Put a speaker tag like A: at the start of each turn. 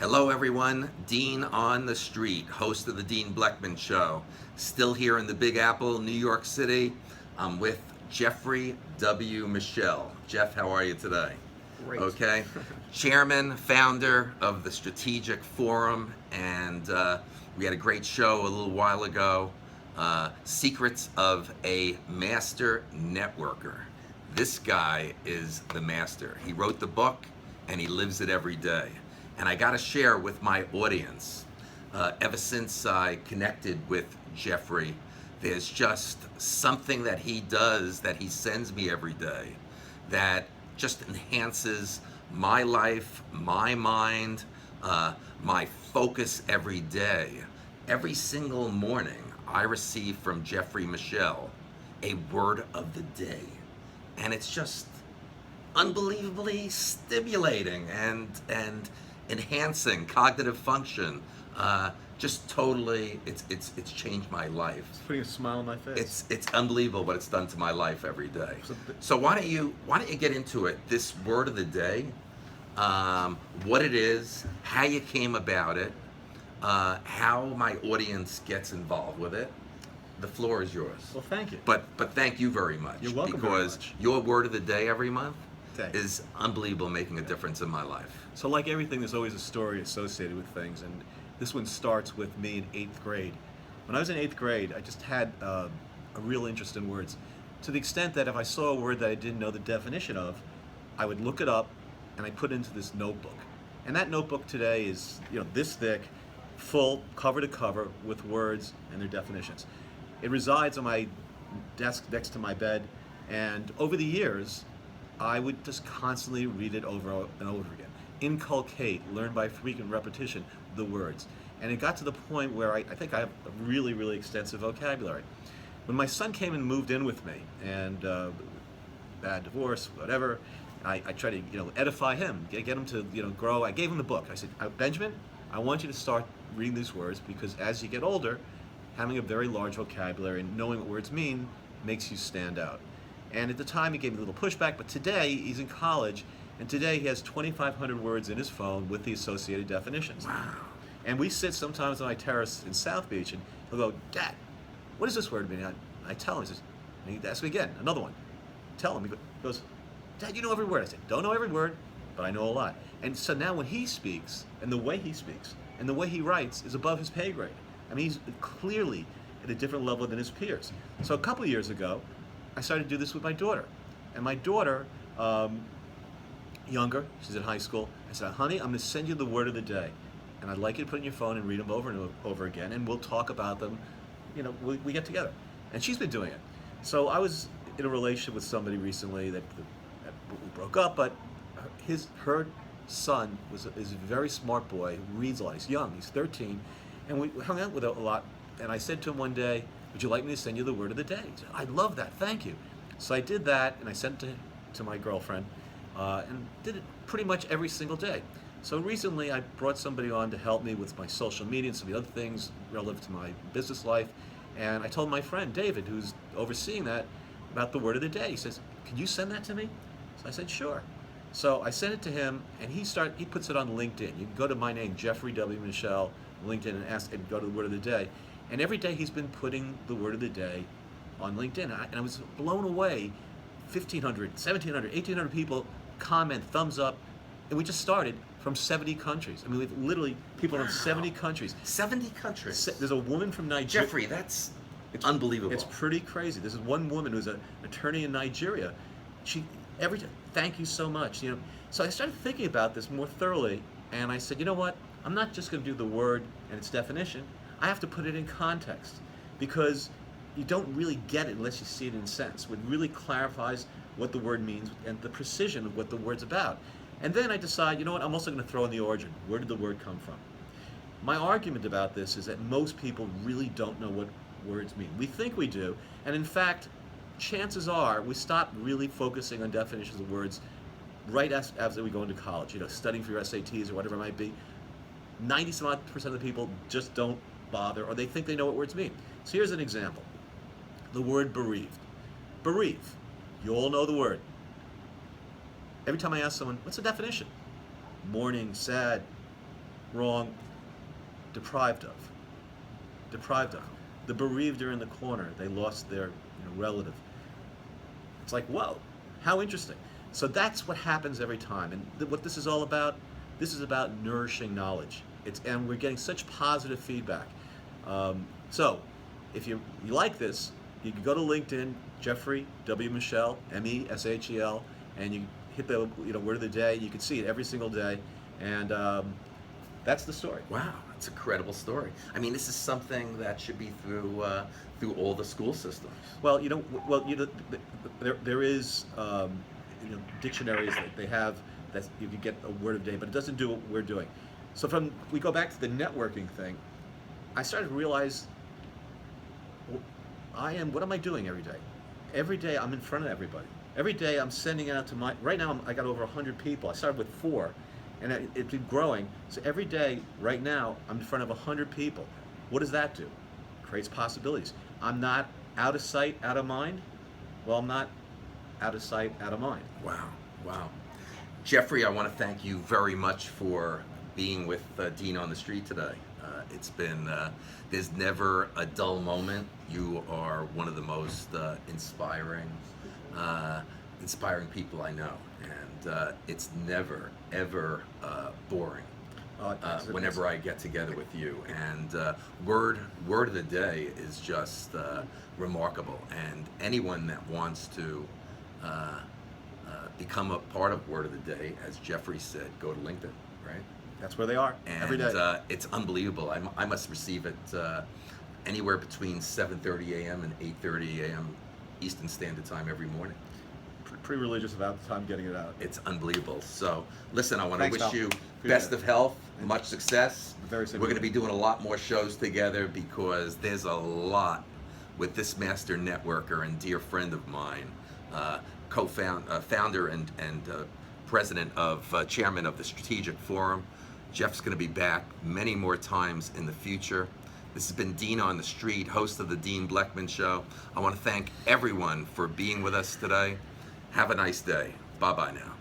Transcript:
A: Hello, everyone. Dean on the Street, host of the Dean Blechman Show. Still here in the Big Apple, New York City. I'm with Jeffrey W. Meshel. Jeff, how are you today?
B: Great.
A: Okay. Chairman, founder of the Strategic Forum, and we had a great show a little while ago. Secrets of a Master Networker. This guy is the master. He wrote the book and he lives it every day. And I got to share with my audience, ever since I connected with Jeffrey, there's just something that he does, that he sends me every day, that just enhances my life, my mind, my focus every day. Every single morning, I receive from Jeffrey Meshel a word of the day. And it's just unbelievably stimulating and enhancing cognitive function. Just totally, it's changed my life.
B: It's putting a smile on my face.
A: It's unbelievable what it's done to my life every day.
B: So
A: So why don't you get into it? This word of the day, what it is, how you came about it, how my audience gets involved with it. The floor is yours.
B: Well, thank you.
A: But thank you very much.
B: You're welcome very
A: Because
B: much.
A: your word of the day every month
B: Thank you.
A: is unbelievable, making a difference in my life.
B: So like everything, there's always a story associated with things, and this one starts with me in 8th grade. When I was in 8th grade, I just had a real interest in words, to the extent that if I saw a word that I didn't know the definition of, I would look it up and I put it into this notebook. And that notebook today is, this thick, full, cover to cover, with words and their definitions. It resides on my desk next to my bed, and over the years, I would just constantly read it over and over again. Inculcate, learn by frequent repetition, the words. And it got to the point where I think I have a really, really extensive vocabulary. When my son came and moved in with me, and bad divorce, whatever, I tried to edify him, get him to grow. I gave him the book. I said, Benjamin, I want you to start reading these words, because as you get older, having a very large vocabulary and knowing what words mean makes you stand out. And at the time, he gave me a little pushback, but today he's in college, and today he has 2,500 words in his phone with the associated definitions.
A: Wow.
B: And we sit sometimes on my terrace in South Beach, and he'll go, Dad, what does this word mean? I tell him, he says, and he asks me again, another one. Tell him, he goes, Dad, you know every word. I said, don't know every word, but I know a lot. And so now when he speaks, and the way he speaks, and the way he writes is above his pay grade. I mean, he's clearly at a different level than his peers. So a couple of years ago, I started to do this with my daughter. And my daughter, younger, she's in high school, I said, honey, I'm going to send you the word of the day. And I'd like you to put it in your phone and read them over and over again, and we'll talk about them, we get together. And she's been doing it. So I was in a relationship with somebody recently that we broke up, but her son is a very smart boy, who reads a lot. He's young, he's 13, and we hung out with a lot. And I said to him one day, would you like me to send you the word of the day? He said, I'd love that, thank you. So I did that, and I sent it to my girlfriend, and did it pretty much every single day. So recently I brought somebody on to help me with my social media and some of the other things relative to my business life. And I told my friend David, who's overseeing that, about the word of the day. He says, can you send that to me? So I said, sure. So I sent it to him, and he puts it on LinkedIn. You can go to my name, Jeffrey W. Meshel, LinkedIn, and go to the word of the day. And every day he's been putting the word of the day on LinkedIn. And I was blown away. 1,500, 1,700, 1,800 people comment, thumbs up. And we just started from 70 countries. I mean, we've literally people from 70 countries.
A: 70 countries.
B: There's a woman from Nigeria.
A: Jeffrey, that's unbelievable.
B: It's pretty crazy. This is one woman who's an attorney in Nigeria. Every time, thank you so much. So I started thinking about this more thoroughly, and I said, you know what? I'm not just going to do the word and its definition. I have to put it in context, because you don't really get it unless you see it in sense. It really clarifies what the word means and the precision of what the word's about. And then I decide, you know what? I'm also going to throw in the origin. Where did the word come from? My argument about this is that most people really don't know what words mean. We think we do, and in fact, chances are we stop really focusing on definitions of words right after we go into college, studying for your SATs or whatever it might be. 90% of the people just don't bother, or they think they know what words mean. So here's an example. The word bereaved. Bereave. You all know the word. Every time I ask someone, what's the definition? Mourning, sad, wrong, deprived of. Deprived of. The bereaved are in the corner. They lost their relative. It's like, whoa, how interesting. So that's what happens every time. And what this is all about, this is about nourishing knowledge. And we're getting such positive feedback. So if you like this, you can go to LinkedIn, Jeffrey W. Meshel, Meshel, and you hit the word of the day. You can see it every single day, and that's the story.
A: Wow, that's a credible story. I mean, this is something that should be through all the school systems.
B: Well, there is dictionaries that they have that you can get a word of the day, but it doesn't do what we're doing. So we go back to the networking thing. I started to realize what am I doing every day? Every day I'm in front of everybody. Every day I'm sending out to right now I got over 100 people. I started with 4, and it's been growing. So every day, right now, I'm in front of 100 people. What does that do? Creates possibilities. I'm not out of sight, out of mind. Well, I'm not out of sight, out of mind.
A: Wow, wow. Jeffrey, I want to thank you very much for being with Dean on the Street today. It's been, there's never a dull moment. You are one of the most inspiring people I know. And it's never, ever boring whenever I get together with you. And word of the day is just remarkable. And anyone that wants to become a part of Word of the Day, as Jeffrey said, go to LinkedIn, right?
B: That's where they are,
A: And
B: every day.
A: It's unbelievable. I must receive it anywhere between 7:30 a.m. and 8:30 a.m. Eastern Standard Time every morning.
B: Pretty religious about the time getting it out.
A: It's unbelievable. So, listen, I want to
B: Thanks,
A: wish
B: Al.
A: you
B: Appreciate
A: best
B: it.
A: of health, much success.
B: Very
A: We're
B: similar.
A: going to be doing a lot more shows together because there's a lot with this master networker and dear friend of mine, founder and president of chairman of the Strategic Forum. Jeff's going to be back many more times in the future. This has been Dean on the Street, host of the Dean Blechman Show. I want to thank everyone for being with us today. Have a nice day. Bye-bye now.